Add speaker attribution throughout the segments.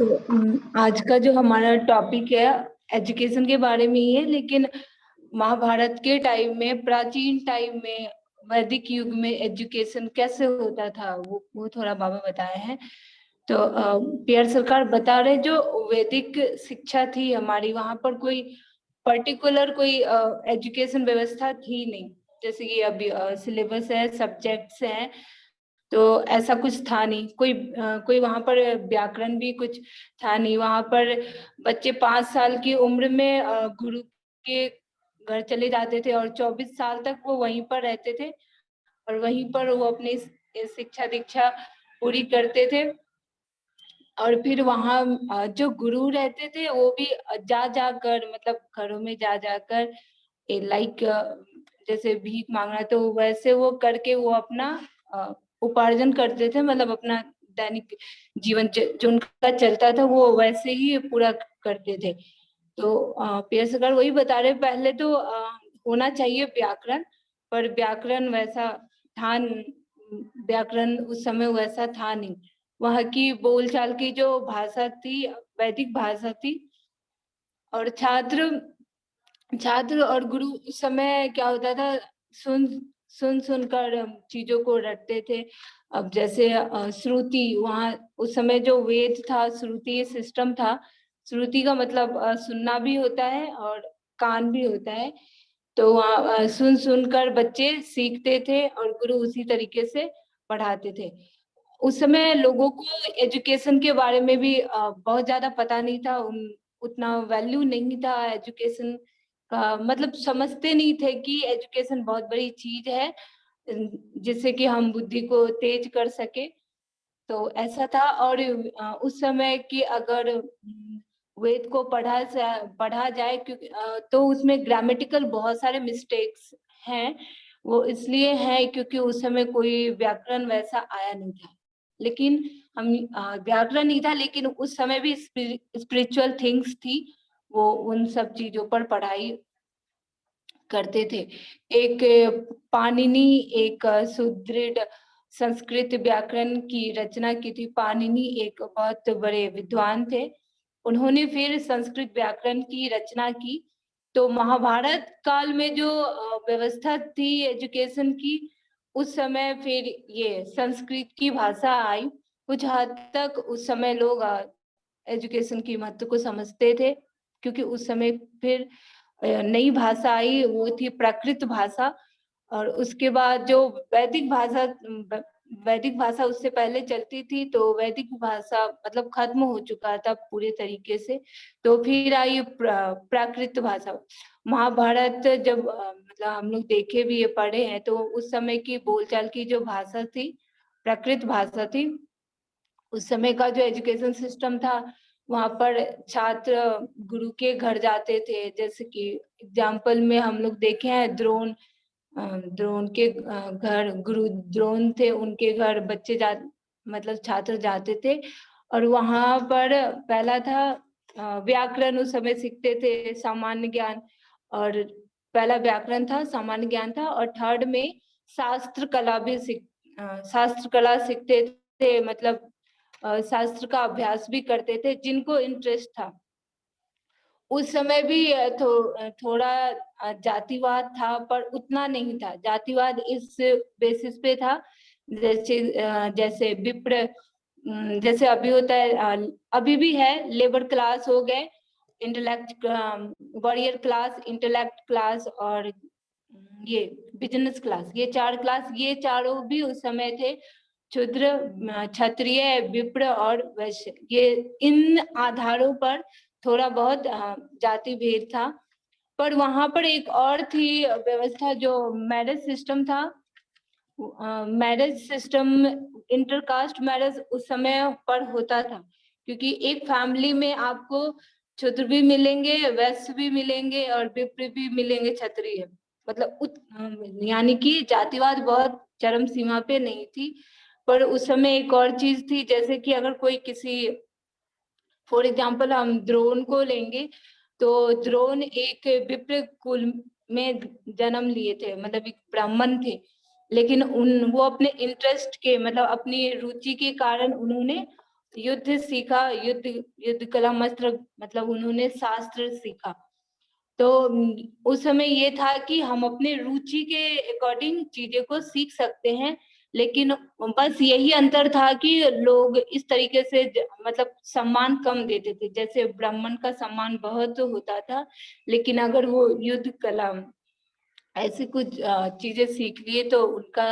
Speaker 1: तो आज का जो हमारा टॉपिक है एजुकेशन के बारे में ही है, लेकिन महाभारत के टाइम में, प्राचीन टाइम में, वैदिक युग में एजुकेशन कैसे होता था वो थोड़ा बाबा बताए हैं। तो पीआर सरकार बता रहे, जो वैदिक शिक्षा थी हमारी, वहां पर कोई पर्टिकुलर कोई एजुकेशन व्यवस्था थी नहीं। जैसे कि अभी सिलेबस है, सब्जेक्ट्स हैं, तो ऐसा कुछ था नहीं। कोई वहां पर व्याकरण भी कुछ था नहीं। वहां पर बच्चे 5 साल की उम्र में गुरु के घर चले जाते थे और 24 साल तक वो वहीं पर रहते थे और वहीं पर वो अपनी शिक्षा दीक्षा पूरी करते थे। और फिर वहाँ जो गुरु रहते थे वो भी जा जाकर, मतलब घरों में जा जाकर, लाइक जैसे भीख मांगना, तो वैसे वो करके वो अपना उपार्जन करते थे। मतलब अपना दैनिक जीवन जो उनका चलता था वो वैसे ही पूरा करते थे। तो पीएस सरकार वही बता रहे, पहले तो होना चाहिए व्याकरण, पर व्याकरण वैसा था व्याकरण उस समय वैसा था नहीं। वहाँ की बोलचाल की जो भाषा थी वैदिक भाषा थी। और छात्र छात्र और गुरु उस समय क्या होता था, सुन सुन सुनकर चीजों को रटते थे। अब जैसे श्रुति, वहाँ उस समय जो वेद था, श्रुति सिस्टम था। श्रुति का मतलब सुनना भी होता है और कान भी होता है। तो वहाँ सुन सुनकर बच्चे सीखते थे और गुरु उसी तरीके से पढ़ाते थे। उस समय लोगों को एजुकेशन के बारे में भी बहुत ज्यादा पता नहीं था। उतना वैल्यू नहीं था एजुकेशन का। मतलब समझते नहीं थे कि एजुकेशन बहुत बड़ी चीज है, जिससे कि हम बुद्धि को तेज कर सके। तो ऐसा था। और उस समय की अगर वेद को पढ़ा जाए, क्योंकि तो उसमें ग्रामेटिकल बहुत सारे मिस्टेक्स हैं। वो इसलिए है क्योंकि उस समय कोई व्याकरण वैसा आया नहीं था। लेकिन हम व्याकरण नहीं था, लेकिन उस समय भी स्पिरिचुअल थिंग्स थी। वो उन सब चीजों पर पढ़ाई करते थे। एक पाणिनि, एक सुदृढ़ संस्कृत व्याकरण की रचना की थी। पाणिनि एक बहुत बड़े विद्वान थे। उन्होंने फिर संस्कृत व्याकरण की रचना की। तो महाभारत काल में जो व्यवस्था थी एजुकेशन की, उस समय फिर ये संस्कृत की भाषा आई। कुछ हद तक उस समय लोग एजुकेशन की महत्व को समझते थे, क्योंकि उस समय फिर नई भाषा आई, वो थी प्राकृत भाषा। और उसके बाद जो वैदिक भाषा, वैदिक भाषा उससे पहले चलती थी, तो वैदिक भाषा मतलब खत्म हो चुका था पूरे तरीके से। तो फिर आई प्राकृत भाषा। महाभारत जब मतलब हम लोग देखे भी ये पढ़े हैं, तो उस समय की बोलचाल की जो भाषा थी, प्राकृत भाषा थी। उस समय का जो एजुकेशन सिस्टम था, वहां पर छात्र गुरु के घर जाते थे। जैसे कि एग्जाम्पल में हम लोग देखे हैं द्रोण, द्रोण के घर, गुरु द्रोण थे, उनके घर बच्चे मतलब छात्र जाते थे। और वहां पर पहला था व्याकरण, उस समय सीखते थे, सामान्य ज्ञान। और पहला व्याकरण था, सामान्य ज्ञान था। और थर्ड में शास्त्र कला भी शास्त्र कला सीखते थे। मतलब शास्त्र का अभ्यास भी करते थे जिनको इंटरेस्ट था। उस समय भी थोड़ा जातिवाद था, पर उतना नहीं था। जातिवाद इस बेसिस पे था, जैसे विप्र, जैसे अभी होता है, अभी भी है, लेबर क्लास हो गए, intellect, warrior class, intellect class, और ये बिजनेस क्लास। ये 4 क्लास, ये चारों भी उस समय थे। शूद्र, क्षत्रिय, विप्र और वैश्य, ये इन आधारों पर थोड़ा बहुत जाति भेद था। पर वहां पर एक और थी व्यवस्था, जो मैरिज सिस्टम था। मैरिज सिस्टम, इंटरकास्ट मैरिज उस समय पर होता था, क्योंकि एक फैमिली में आपको शूद्र भी मिलेंगे, वैश्य भी मिलेंगे और विप्र भी मिलेंगे, क्षत्रिय। मतलब यानी कि जातिवाद बहुत चरम सीमा पे नहीं थी। पर उस समय एक और चीज थी, जैसे कि अगर कोई किसी, फॉर एग्जाम्पल हम द्रोण को लेंगे, तो द्रोण एक विप्र कुल में जन्म लिए थे, मतलब एक ब्राह्मण थे। लेकिन वो अपने इंटरेस्ट के, मतलब अपनी रुचि के कारण उन्होंने युद्ध सीखा, युद्ध कला मतलब उन्होंने शास्त्र सीखा। तो उस समय ये था कि हम अपने रुचि के अकॉर्डिंग चीजें को सीख सकते हैं, लेकिन बस यही अंतर था कि लोग इस तरीके से मतलब सम्मान कम देते थे। जैसे ब्राह्मण का सम्मान बहुत होता था, लेकिन अगर वो युद्ध कला ऐसी कुछ चीजें सीख लिए तो उनका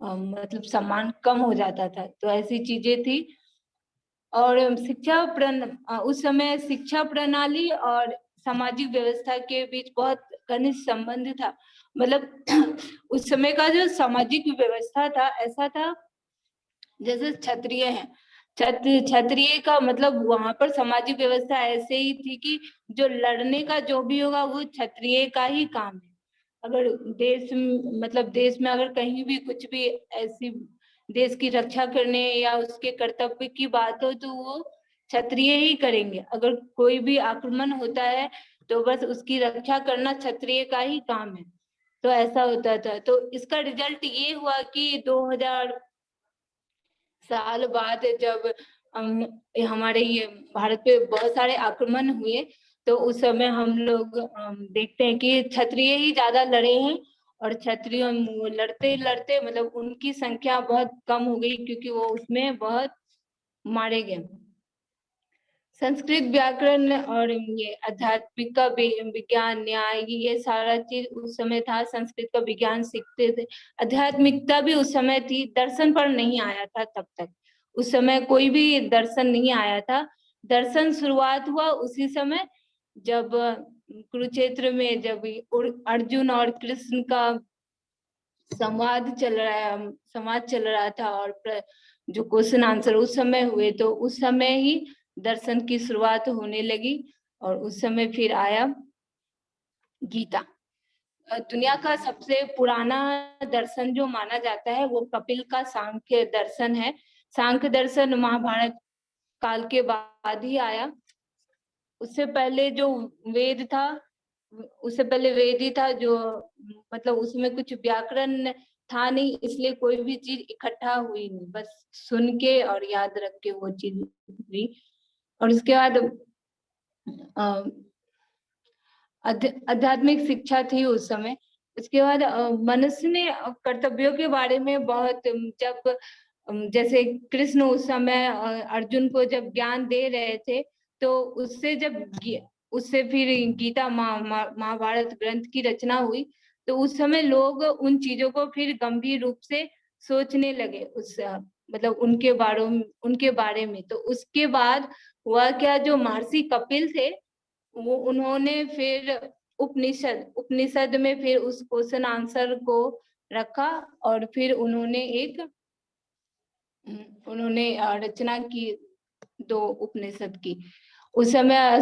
Speaker 1: मतलब सम्मान कम हो जाता था। तो ऐसी चीजें थी। और उस समय शिक्षा प्रणाली और सामाजिक व्यवस्था के बीच बहुत घनिष्ठ संबंध था। मतलब उस समय का जो सामाजिक व्यवस्था था ऐसा था जैसे क्षत्रिय है, क्षत्रिय का मतलब वहां पर सामाजिक व्यवस्था ऐसे ही थी कि जो लड़ने का जो भी होगा वो क्षत्रिय का ही काम है। अगर मतलब देश में अगर कहीं भी कुछ भी ऐसी देश की रक्षा करने या उसके कर्तव्य की बात हो तो वो क्षत्रिय ही करेंगे। अगर कोई भी आक्रमण होता है तो बस उसकी रक्षा करना क्षत्रिय का ही काम है। तो ऐसा होता था। तो इसका रिजल्ट ये हुआ कि 2000 साल बाद जब हमारे ये भारत पे बहुत सारे आक्रमण हुए, तो उस समय हम लोग देखते हैं कि क्षत्रिय ही ज्यादा लड़े हैं। और क्षत्रिय लड़ते लड़ते मतलब उनकी संख्या बहुत कम हो गई, क्योंकि वो उसमें बहुत मारे गए। संस्कृत व्याकरण और ये आध्यात्मिक का विज्ञान, न्याय, ये सारा चीज उस समय था। संस्कृत का विज्ञान सीखते थे। आध्यात्मिकता भी उस समय थी, दर्शन पर नहीं आया था तब तक। उस समय कोई भी दर्शन नहीं आया था। दर्शन शुरुआत हुआ उसी समय जब कुरुक्षेत्र में जब अर्जुन और कृष्ण का संवाद चल रहा था और जो क्वेश्चन आंसर उस समय हुए, तो उस समय ही दर्शन की शुरुआत होने लगी। और उस समय फिर आया गीता। दुनिया का सबसे पुराना दर्शन जो माना जाता है वो कपिल का सांख्य दर्शन है। सांख्य दर्शन महाभारत काल के बाद ही आया। उससे पहले जो वेद था, उससे पहले वेद ही था, जो मतलब उसमें कुछ व्याकरण था नहीं, इसलिए कोई भी चीज इकट्ठा हुई नहीं, बस सुन के और याद रख के वो चीज हुई। और उसके बाद आध्यात्मिक शिक्षा थी उस समय। उसके बाद मनुष्य ने कर्तव्यों के बारे में बहुत जब जैसे कृष्ण उस समय अर्जुन को जब ज्ञान दे रहे थे, तो उससे फिर गीता महाभारत ग्रंथ की रचना हुई। तो उस समय लोग उन चीजों को फिर गंभीर रूप से सोचने लगे, मतलब उनके बारे में। तो उसके बाद हुआ क्या, जो महर्षि कपिल थे वो उन्होंने फिर उपनिषद में फिर उस क्वेश्चन आंसर को रखा। और फिर उन्होंने रचना की 2 उपनिषद की। उस समय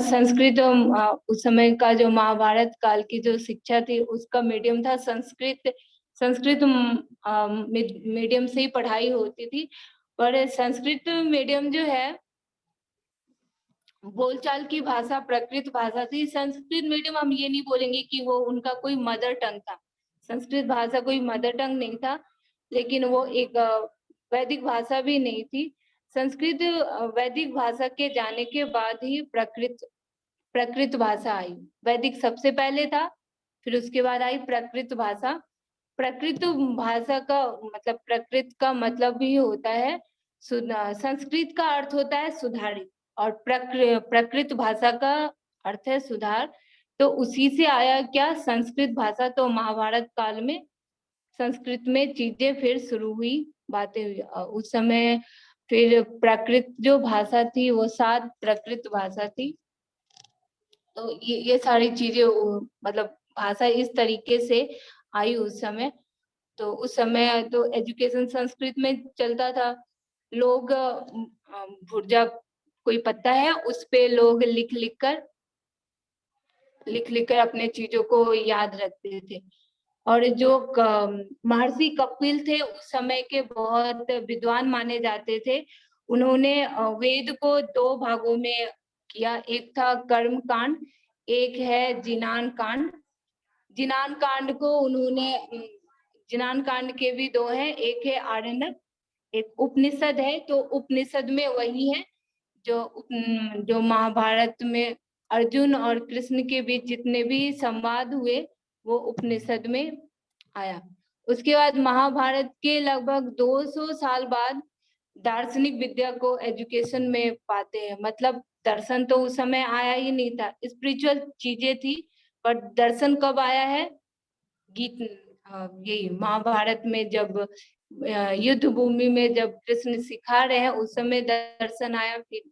Speaker 1: उस समय का जो महाभारत काल की जो शिक्षा थी उसका मीडियम था संस्कृत। संस्कृत मीडियम से ही पढ़ाई होती थी। पर संस्कृत मीडियम जो है बोलचाल की भाषा प्रकृत भाषा थी। संस्कृत मीडियम हम ये नहीं बोलेंगे कि वो उनका कोई मदर टंग था। संस्कृत भाषा कोई मदर टंग नहीं था, लेकिन वो एक वैदिक भाषा भी नहीं थी। संस्कृत वैदिक भाषा के जाने के बाद ही प्रकृत भाषा आई। वैदिक सबसे पहले था, फिर उसके बाद आई प्रकृत भाषा। प्रकृत भाषा का मतलब प्रकृत का मतलब भी होता है संस्कृत का अर्थ होता है सुधारित, और प्रकृत भाषा का अर्थ है सुधार। तो उसी से आया क्या, संस्कृत भाषा। तो महाभारत काल में संस्कृत में चीजें फिर शुरू हुई, बातें हुई। उस समय फिर प्राकृत जो भाषा थी वो 7 प्राकृत भाषा थी। तो ये सारी चीजें मतलब भाषा इस तरीके से आई उस समय। तो उस समय तो एजुकेशन संस्कृत में चलता था। लोग भुर्जा कोई पत्ता है उस पे लोग लिख लिख कर अपने चीजों को याद रखते थे। और जो महर्षि कपिल थे उस समय के बहुत विद्वान माने जाते थे। उन्होंने वेद को 2 भागों में किया। एक था कर्म कांड, एक है जिनान कांड। जिनान कांड को उन्होंने जिनान कांड के भी 2 हैं, एक है आरण्यक, एक उपनिषद है। तो उपनिषद में वही है जो महाभारत में अर्जुन और कृष्ण के बीच जितने भी संवाद हुए वो उपनिषद में आया। उसके बाद महाभारत के लगभग 200 साल बाद दार्शनिक विद्या को एजुकेशन में पाते हैं। मतलब दर्शन तो उस समय आया ही नहीं था, स्पिरिचुअल चीजें थी, पर दर्शन कब आया है? गीत यही महाभारत में जब युद्ध भूमि में जब कृष्ण सिखा रहे हैं उस समय दर्शन आया, फिर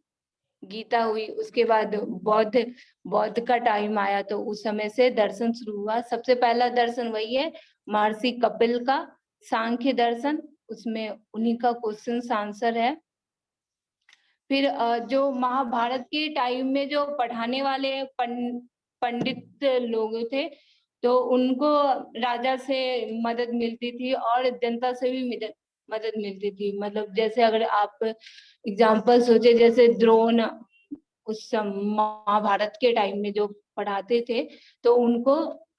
Speaker 1: गीता हुई, उसके बाद बौद्ध बौद्ध का टाइम आया तो उस समय से दर्शन शुरू हुआ। सबसे पहला दर्शन वही है महर्षि कपिल का सांख्य दर्शन, उसमें उन्हीं का क्वेश्चन आंसर है। फिर जो महाभारत के टाइम में जो पढ़ाने वाले पंडित लोग थे तो उनको राजा से मदद मिलती थी और जनता से भी मदद मिलती थी। मतलब जैसे अगर आप एग्जाम्पल सोचे, जैसे द्रोण उस महाभारत के टाइम में जो पढ़ाते थे तो उनको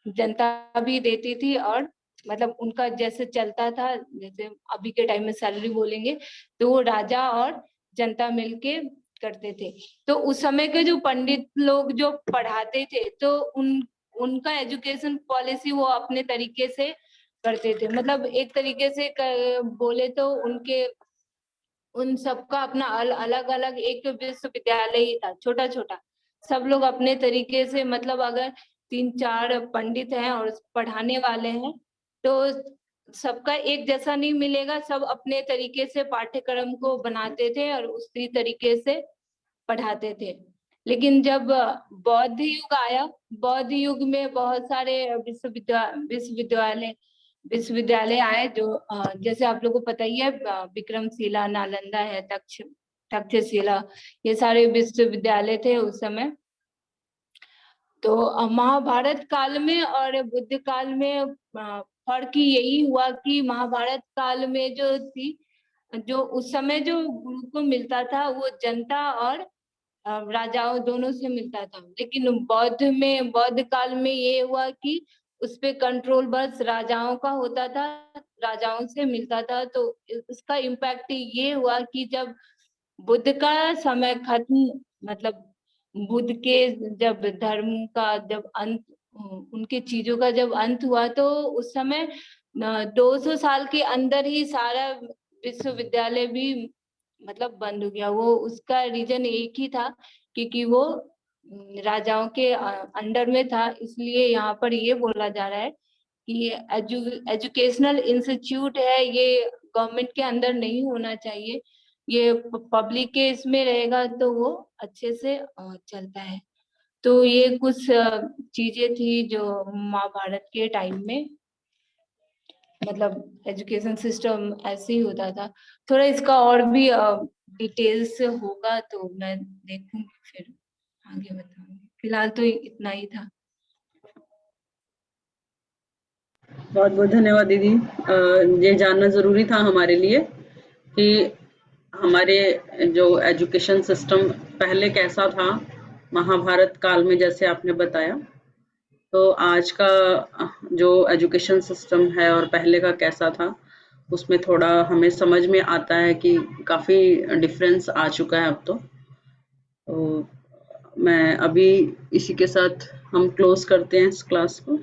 Speaker 1: जनता भी देती थी, और मतलब उनका जैसे चलता था, जैसे अभी के टाइम में सैलरी बोलेंगे, तो वो राजा और जनता मिलके करते थे। तो उस समय के जो पंडित लोग जो पढ़ाते थे तो उनका एजुकेशन पॉलिसी वो अपने तरीके से करते थे। मतलब एक तरीके से बोले तो उन सबका अपना अलग अलग एक विश्वविद्यालय ही था, छोटा छोटा। सब लोग अपने तरीके से, मतलब अगर 3-4 पंडित हैं और पढ़ाने वाले हैं तो सबका एक जैसा नहीं मिलेगा, सब अपने तरीके से पाठ्यक्रम को बनाते थे और उसी तरीके से पढ़ाते थे। लेकिन जब बौद्ध युग आया, बौद्ध युग में बहुत सारे विश्वविद्यालय विश्वविद्यालय आए, जो जैसे आप लोगों को पता ही है, विक्रमशिला, नालंदा है, तक्षशिला, ये सारे विश्वविद्यालय थे उस समय। तो महाभारत काल में और बुद्ध काल में फर्क यही हुआ कि महाभारत काल में जो थी, जो उस समय जो गुरु को मिलता था वो जनता और राजाओं दोनों से मिलता था। लेकिन बौद्ध काल में ये हुआ कि उस पे कंट्रोल बस राजाओं का होता था, राजाओं से मिलता था। तो इसका इम्पैक्ट ये हुआ कि जब बुद्ध का समय खत्म, मतलब बुद्ध के जब धर्म का जब अंत, उनके चीजों का जब अंत हुआ, तो उस समय 200 साल के अंदर ही सारा विश्वविद्यालय भी मतलब बंद हो गया। वो उसका रीजन एक ही था, क्योंकि वो राजाओं के अंडर में था। इसलिए यहाँ पर ये बोला जा रहा है कि ये एजुकेशनल इंस्टीट्यूट है, ये गवर्नमेंट के अंदर नहीं होना चाहिए, ये पब्लिक के इसमें रहेगा तो वो अच्छे से चलता है। तो ये कुछ चीजें थी जो महाभारत के टाइम में, मतलब एजुकेशन सिस्टम ऐसे ही होता था। थोड़ा इसका और भी डिटेल्स होगा तो मैं देखूंगी, फिर आगे बताऊंगी। फिलहाल तो इतना ही था।
Speaker 2: बहुत बहुत धन्यवाद दीदी। ये जानना ज़रूरी था हमारे लिए कि हमारे जो एजुकेशन सिस्टम पहले कैसा था महाभारत काल में, जैसे आपने बताया। तो आज का जो एजुकेशन सिस्टम है और पहले का कैसा था, उसमें थोड़ा हमें समझ में आता है कि काफ़ी डिफरेंस आ चुका है अब तो मैं अभी इसी के साथ हम क्लोज करते हैं इस क्लास को।